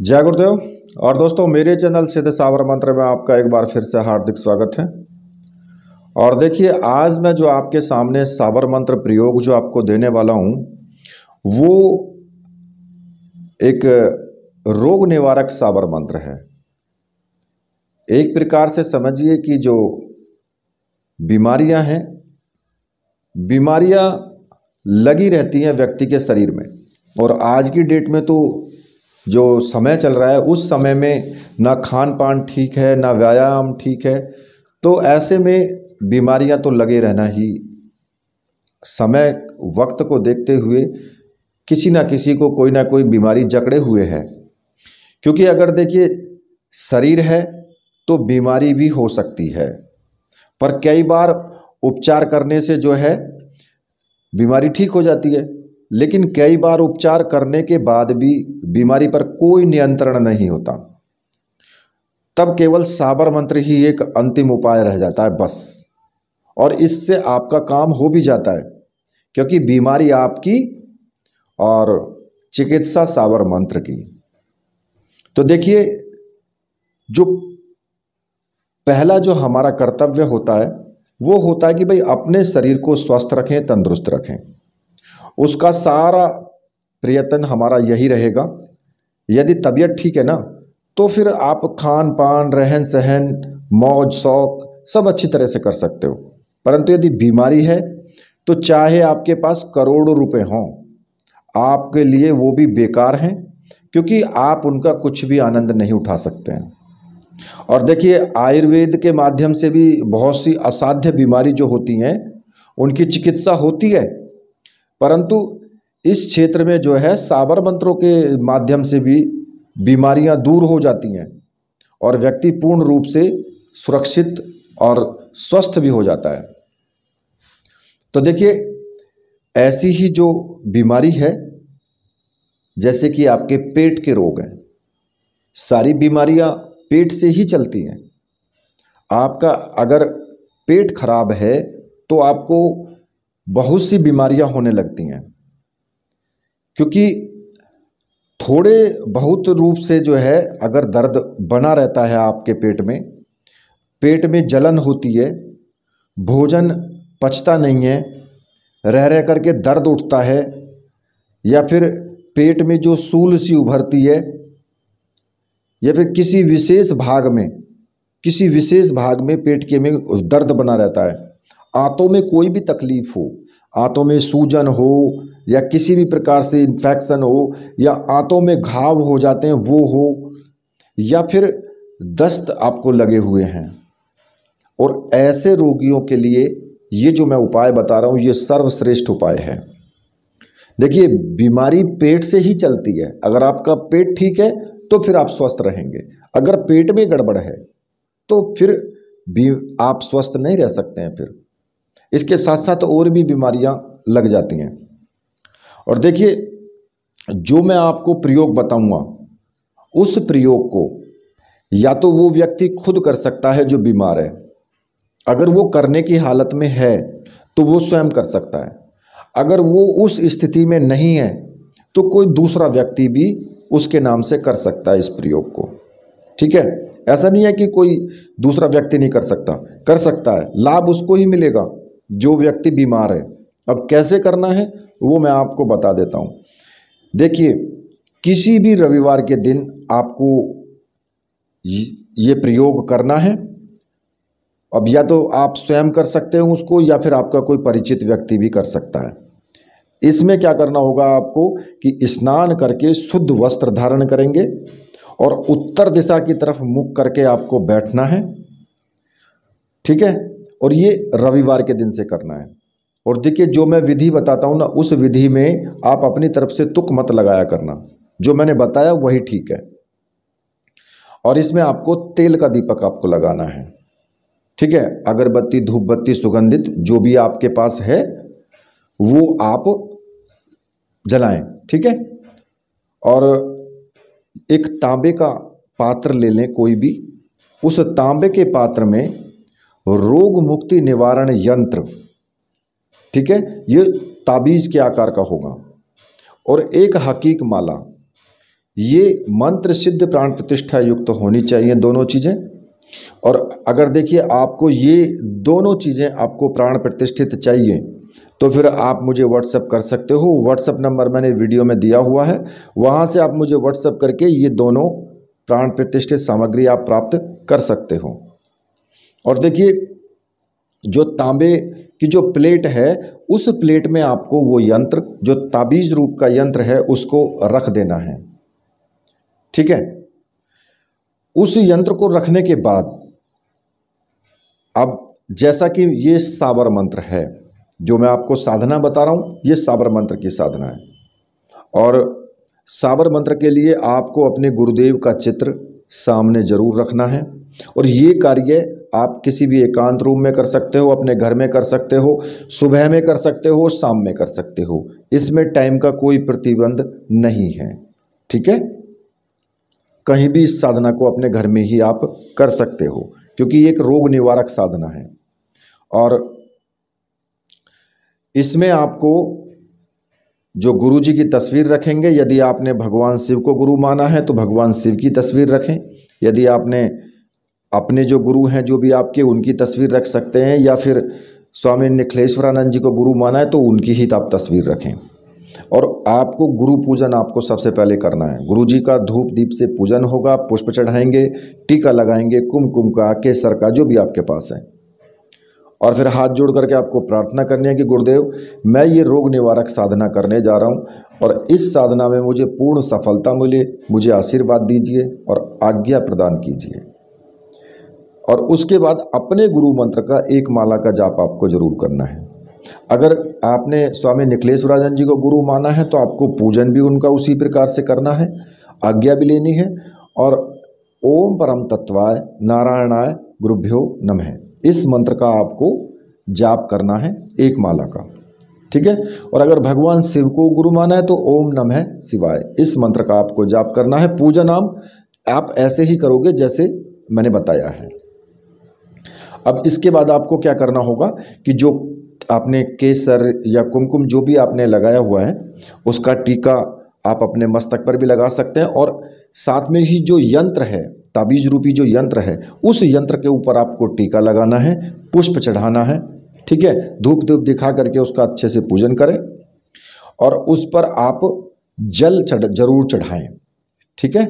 जय गुरुदेव। और दोस्तों, मेरे चैनल सिद्ध सावर मंत्र में आपका एक बार फिर से हार्दिक स्वागत है। और देखिए, आज मैं जो आपके सामने सावर मंत्र प्रयोग जो आपको देने वाला हूं, वो एक रोग निवारक सावर मंत्र है। एक प्रकार से समझिए कि जो बीमारियां हैं, बीमारियां लगी रहती हैं व्यक्ति के शरीर में। और आज की डेट में तो जो समय चल रहा है, उस समय में ना खान पान ठीक है, ना व्यायाम ठीक है, तो ऐसे में बीमारियां तो लगे रहना ही। समय वक्त को देखते हुए किसी ना किसी को कोई ना कोई बीमारी जकड़े हुए है। क्योंकि अगर देखिए, शरीर है तो बीमारी भी हो सकती है, पर कई बार उपचार करने से जो है बीमारी ठीक हो जाती है। लेकिन कई बार उपचार करने के बाद भी बीमारी पर कोई नियंत्रण नहीं होता, तब केवल साबर मंत्र ही एक अंतिम उपाय रह जाता है बस। और इससे आपका काम हो भी जाता है, क्योंकि बीमारी आपकी और चिकित्सा साबर मंत्र की। तो देखिए, जो पहला जो हमारा कर्तव्य होता है वो होता है कि भाई अपने शरीर को स्वस्थ रखें, तंदुरुस्त रखें। उसका सारा प्रयत्न हमारा यही रहेगा। यदि तबीयत ठीक है ना, तो फिर आप खान पान, रहन सहन, मौज शौक सब अच्छी तरह से कर सकते हो। परंतु यदि बीमारी है तो चाहे आपके पास करोड़ों रुपए हों, आपके लिए वो भी बेकार हैं, क्योंकि आप उनका कुछ भी आनंद नहीं उठा सकते हैं। और देखिए, आयुर्वेद के माध्यम से भी बहुत सी असाध्य बीमारी जो होती हैं उनकी चिकित्सा होती है। परंतु इस क्षेत्र में जो है साबर मंत्रों के माध्यम से भी बीमारियां दूर हो जाती हैं और व्यक्ति पूर्ण रूप से सुरक्षित और स्वस्थ भी हो जाता है। तो देखिए, ऐसी ही जो बीमारी है, जैसे कि आपके पेट के रोग हैं, सारी बीमारियां पेट से ही चलती हैं। आपका अगर पेट खराब है तो आपको बहुत सी बीमारियां होने लगती हैं, क्योंकि थोड़े बहुत रूप से जो है अगर दर्द बना रहता है आपके पेट में जलन होती है, भोजन पचता नहीं है, रह रह करके दर्द उठता है, या फिर पेट में जो सूल सी उभरती है, या फिर किसी विशेष भाग में पेट के में दर्द बना रहता है, आंतों में कोई भी तकलीफ हो, आंतों में सूजन हो या किसी भी प्रकार से इन्फेक्शन हो, या आंतों में घाव हो जाते हैं वो हो, या फिर दस्त आपको लगे हुए हैं, और ऐसे रोगियों के लिए ये जो मैं उपाय बता रहा हूँ ये सर्वश्रेष्ठ उपाय है। देखिए, बीमारी पेट से ही चलती है। अगर आपका पेट ठीक है तो फिर आप स्वस्थ रहेंगे। अगर पेट में गड़बड़ है तो फिर भी आप स्वस्थ नहीं रह सकते हैं। फिर इसके साथ साथ और भी बीमारियां लग जाती हैं। और देखिए, जो मैं आपको प्रयोग बताऊंगा, उस प्रयोग को या तो वो व्यक्ति खुद कर सकता है जो बीमार है, अगर वो करने की हालत में है तो वो स्वयं कर सकता है। अगर वो उस स्थिति में नहीं है तो कोई दूसरा व्यक्ति भी उसके नाम से कर सकता है इस प्रयोग को। ठीक है, ऐसा नहीं है कि कोई दूसरा व्यक्ति नहीं कर सकता, कर सकता है। लाभ उसको ही मिलेगा जो व्यक्ति बीमार है। अब कैसे करना है वो मैं आपको बता देता हूँ। देखिए, किसी भी रविवार के दिन आपको ये प्रयोग करना है। अब या तो आप स्वयं कर सकते हो उसको, या फिर आपका कोई परिचित व्यक्ति भी कर सकता है। इसमें क्या करना होगा आपको कि स्नान करके शुद्ध वस्त्र धारण करेंगे और उत्तर दिशा की तरफ मुख करके आपको बैठना है। ठीक है, और ये रविवार के दिन से करना है। और देखिए, जो मैं विधि बताता हूँ ना, उस विधि में आप अपनी तरफ से तुक मत लगाया करना, जो मैंने बताया वही ठीक है। और इसमें आपको तेल का दीपक आपको लगाना है। ठीक है, अगरबत्ती, धूप बत्ती, सुगंधित जो भी आपके पास है वो आप जलाएं। ठीक है, और एक तांबे का पात्र ले लें कोई भी। उस तांबे के पात्र में रोग मुक्ति निवारण यंत्र, ठीक है, ये ताबीज के आकार का होगा, और एक हकीक माला, ये मंत्र सिद्ध प्राण प्रतिष्ठा युक्त तो होनी चाहिए दोनों चीज़ें। और अगर देखिए आपको ये दोनों चीज़ें आपको प्राण प्रतिष्ठित चाहिए तो फिर आप मुझे व्हाट्सअप कर सकते हो। व्हाट्सअप नंबर मैंने वीडियो में दिया हुआ है, वहाँ से आप मुझे व्हाट्सअप करके ये दोनों प्राण प्रतिष्ठित सामग्री आप प्राप्त कर सकते हो। और देखिए जो तांबे की जो प्लेट है उस प्लेट में आपको वो यंत्र जो ताबीज रूप का यंत्र है उसको रख देना है, ठीक है। उस यंत्र को रखने के बाद अब जैसा कि ये साबर मंत्र है जो मैं आपको साधना बता रहा हूँ, ये साबर मंत्र की साधना है। और साबर मंत्र के लिए आपको अपने गुरुदेव का चित्र सामने जरूर रखना है। और ये कार्य आप किसी भी एकांत रूम में कर सकते हो, अपने घर में कर सकते हो, सुबह में कर सकते हो, शाम में कर सकते हो। इसमें टाइम का कोई प्रतिबंध नहीं है, ठीक है। कहीं भी इस साधना को अपने घर में ही आप कर सकते हो क्योंकि ये एक रोग निवारक साधना है। और इसमें आपको जो गुरु जी की तस्वीर रखेंगे, यदि आपने भगवान शिव को गुरु माना है तो भगवान शिव की तस्वीर रखें। यदि आपने अपने जो गुरु हैं जो भी आपके उनकी तस्वीर रख सकते हैं, या फिर स्वामी निखिलेश्वरानंद जी को गुरु माना है तो उनकी ही आप तस्वीर रखें। और आपको गुरु पूजन आपको सबसे पहले करना है। गुरु जी का धूप दीप से पूजन होगा, पुष्प चढ़ाएंगे, टीका लगाएंगे, कुमकुम का, केसर का, जो भी आपके पास है। और फिर हाथ जोड़ करके आपको प्रार्थना करनी है कि गुरुदेव मैं ये रोग निवारक साधना करने जा रहा हूँ और इस साधना में मुझे पूर्ण सफलता मिले, मुझे आशीर्वाद दीजिए और आज्ञा प्रदान कीजिए। और उसके बाद अपने गुरु मंत्र का एक माला का जाप आपको जरूर करना है। अगर आपने स्वामी निखिलेश्वरानंद जी को गुरु माना है तो आपको पूजन भी उनका उसी प्रकार से करना है, आज्ञा भी लेनी है। और ओम परम तत्वाय नारायणाय गुरुभ्यो नमः, इस मंत्र का आपको जाप करना है एक माला का, ठीक है। और अगर भगवान शिव को गुरु माना है तो ओम नमः शिवाय, इस मंत्र का आपको जाप करना है। पूजा नाम आप ऐसे ही करोगे जैसे मैंने बताया है। अब इसके बाद आपको क्या करना होगा कि जो आपने केसर या कुमकुम जो भी आपने लगाया हुआ है उसका टीका आप अपने मस्तक पर भी लगा सकते हैं। और साथ में ही जो यंत्र है, ताबीज रूपी जो यंत्र है, उस यंत्र के ऊपर आपको टीका लगाना है, पुष्प चढ़ाना है, ठीक है। धूप धूप दिखा करके उसका अच्छे से पूजन करें और उस पर आप जल जरूर चढ़ाएं, ठीक है।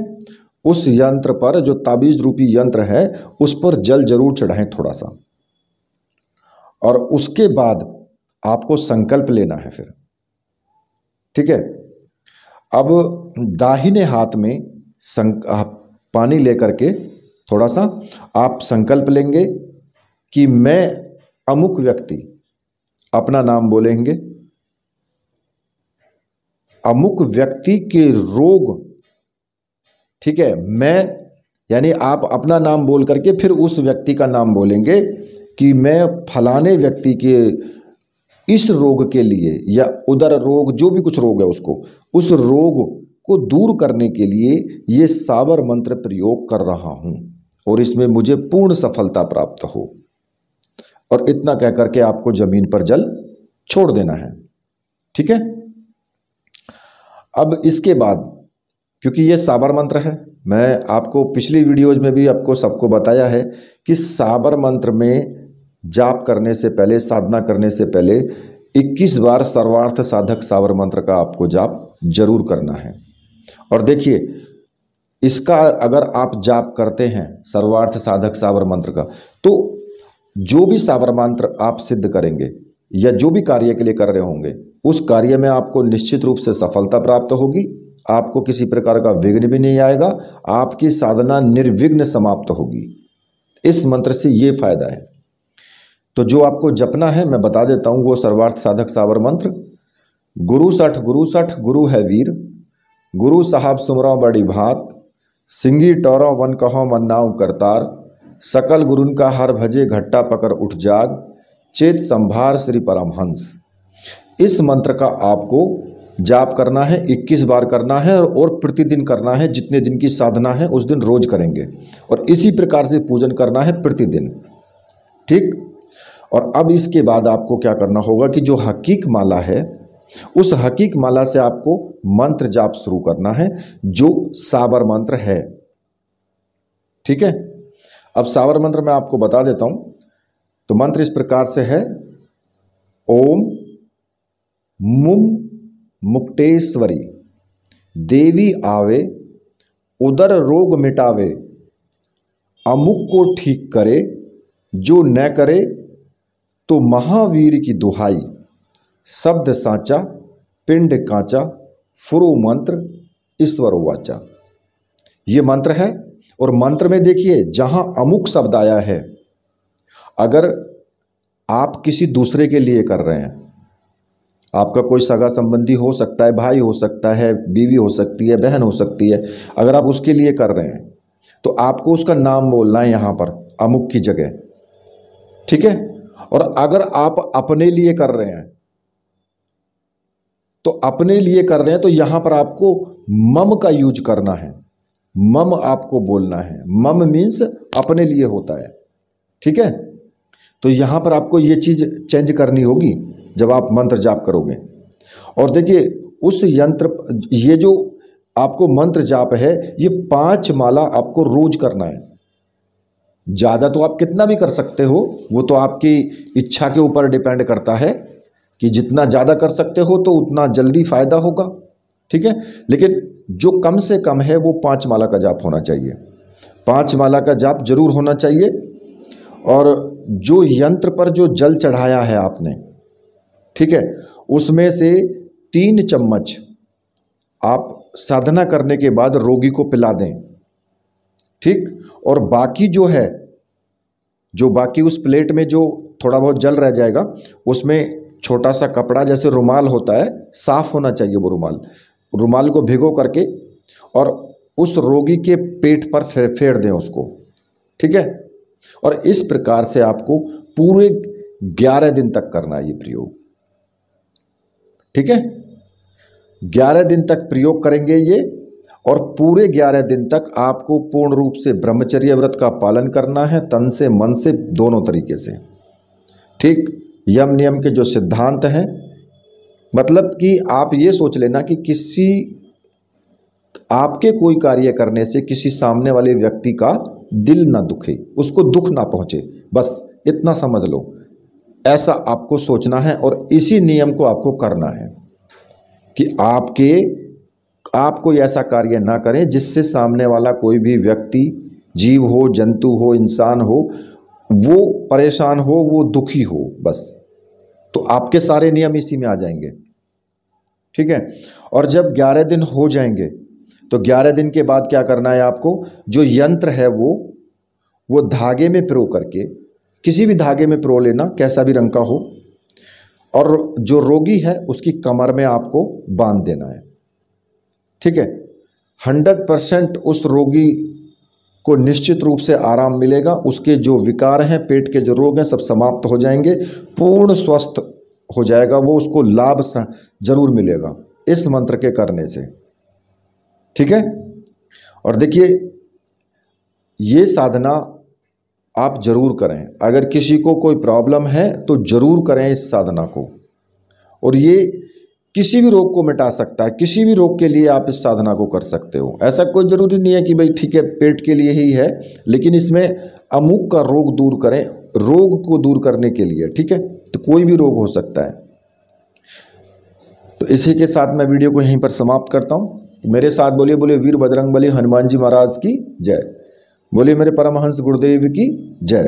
उस यंत्र पर जो ताबीज रूपी यंत्र है उस पर जल जरूर चढ़ाएं थोड़ा सा। और उसके बाद आपको संकल्प लेना है फिर, ठीक है। अब दाहिने हाथ में पानी लेकर के थोड़ा सा आप संकल्प लेंगे कि मैं अमुक व्यक्ति, अपना नाम बोलेंगे, अमुक व्यक्ति के रोग, ठीक है। मैं यानी आप अपना नाम बोल करके फिर उस व्यक्ति का नाम बोलेंगे कि मैं फलाने व्यक्ति के इस रोग के लिए या उदर रोग, जो भी कुछ रोग है उसको, उस रोग को दूर करने के लिए ये साबर मंत्र प्रयोग कर रहा हूं और इसमें मुझे पूर्ण सफलता प्राप्त हो। और इतना कह करके आपको जमीन पर जल छोड़ देना है, ठीक है। अब इसके बाद क्योंकि ये साबर मंत्र है, मैं आपको पिछली वीडियोज में भी आपको सबको बताया है कि साबर मंत्र में जाप करने से पहले, साधना करने से पहले 21 बार सर्वार्थ साधक साबर मंत्र का आपको जाप जरूर करना है। और देखिए इसका अगर आप जाप करते हैं सर्वार्थ साधक साबर मंत्र का, तो जो भी साबर मंत्र आप सिद्ध करेंगे या जो भी कार्य के लिए कर रहे होंगे उस कार्य में आपको निश्चित रूप से सफलता प्राप्त होगी। आपको किसी प्रकार का विघ्न भी नहीं आएगा, आपकी साधना निर्विघ्न समाप्त होगी। इस मंत्र से ये फायदा है। तो जो आपको जपना है मैं बता देता हूँ, वो सर्वार्थ साधक साबर मंत्र। गुरु सठ गुरु है वीर, गुरु साहब सुमरा बड़ी भात, सिंगी टौरा वन कहो मन्नाऊ करतार, सकल गुरुन का हर भजे घट्टा पकर उठ जाग, चेत संभार श्री परमहंस। इस मंत्र का आपको जाप करना है, 21 बार करना है और प्रतिदिन करना है। जितने दिन की साधना है उस दिन रोज करेंगे और इसी प्रकार से पूजन करना है प्रतिदिन, ठीक। और अब इसके बाद आपको क्या करना होगा कि जो हकीक माला है उस हकीक माला से आपको मंत्र जाप शुरू करना है, जो साबर मंत्र है। ठीक है, अब साबर मंत्र मैं आपको बता देता हूं। तो मंत्र इस प्रकार से है, ओम मुम मुक्तेश्वरी देवी आवे, उदर रोग मिटावे, अमुक को ठीक करे, जो न करे तो महावीर की दुहाई, शब्द साचा पिंड कांचा, फुरु मंत्र ईश्वर वाचा। ये मंत्र है। और मंत्र में देखिए जहां अमुक शब्द आया है, अगर आप किसी दूसरे के लिए कर रहे हैं, आपका कोई सगा संबंधी हो सकता है, भाई हो सकता है, बीवी हो सकती है, बहन हो सकती है, अगर आप उसके लिए कर रहे हैं तो आपको उसका नाम बोलना है यहाँ पर अमुक की जगह। ठीक है, और अगर आप अपने लिए कर रहे हैं तो अपने लिए कर रहे हैं तो यहां पर आपको मम का यूज करना है, मम आपको बोलना है। मम मीन्स अपने लिए होता है। ठीक है, तो यहां पर आपको ये चीज चेंज करनी होगी जब आप मंत्र जाप करोगे। और देखिए उस यंत्र, ये जो आपको मंत्र जाप है, ये 5 माला आपको रोज करना है। ज़्यादा तो आप कितना भी कर सकते हो, वो तो आपकी इच्छा के ऊपर डिपेंड करता है कि जितना ज़्यादा कर सकते हो तो उतना जल्दी फायदा होगा। ठीक है, लेकिन जो कम से कम है वो 5 माला का जाप होना चाहिए। 5 माला का जाप जरूर होना चाहिए। और जो यंत्र पर जो जल चढ़ाया है आपने, ठीक है, उसमें से 3 चम्मच आप साधना करने के बाद रोगी को पिला दें। ठीक, और बाकी जो है, जो बाकी उस प्लेट में जो थोड़ा बहुत जल रह जाएगा, उसमें छोटा सा कपड़ा जैसे रुमाल होता है, साफ होना चाहिए वो रुमाल को भिगो करके और उस रोगी के पेट पर फेर दें उसको। ठीक है, और इस प्रकार से आपको पूरे 11 दिन तक करना है ये प्रयोग। ठीक है, 11 दिन तक प्रयोग करेंगे ये, और पूरे 11 दिन तक आपको पूर्ण रूप से ब्रह्मचर्य व्रत का पालन करना है, तन से मन से दोनों तरीके से। ठीक, यम नियम के जो सिद्धांत हैं, मतलब कि आप ये सोच लेना कि किसी आपके कोई कार्य करने से किसी सामने वाले व्यक्ति का दिल ना दुखे, उसको दुख ना पहुंचे, बस इतना समझ लो। ऐसा आपको सोचना है और इसी नियम को आपको करना है कि आप कोई ऐसा कार्य ना करें जिससे सामने वाला कोई भी व्यक्ति, जीव हो, जंतु हो, इंसान हो, वो परेशान हो, वो दुखी हो। बस तो आपके सारे नियम इसी में आ जाएंगे। ठीक है, और जब 11 दिन हो जाएंगे तो 11 दिन के बाद क्या करना है आपको, जो यंत्र है वो धागे में पिरो करके, किसी भी धागे में पिरो लेना, कैसा भी रंग का हो, और जो रोगी है उसकी कमर में आपको बांध देना है। ठीक है, 100% उस रोगी को निश्चित रूप से आराम मिलेगा। उसके जो विकार हैं, पेट के जो रोग हैं, सब समाप्त हो जाएंगे, पूर्ण स्वस्थ हो जाएगा वो, उसको लाभ जरूर मिलेगा इस मंत्र के करने से। ठीक है, और देखिए ये साधना आप जरूर करें। अगर किसी को कोई प्रॉब्लम है तो जरूर करें इस साधना को, और ये किसी भी रोग को मिटा सकता है। किसी भी रोग के लिए आप इस साधना को कर सकते हो। ऐसा कोई ज़रूरी नहीं है कि भाई ठीक है पेट के लिए ही है, लेकिन इसमें अमुक का रोग दूर करें, रोग को दूर करने के लिए। ठीक है, तो कोई भी रोग हो सकता है। तो इसी के साथ मैं वीडियो को यहीं पर समाप्त करता हूँ। मेरे साथ बोलिए, बोले वीर बजरंगबली हनुमान जी महाराज की जय, बोलिए मेरे परमहंस गुरुदेव की जय।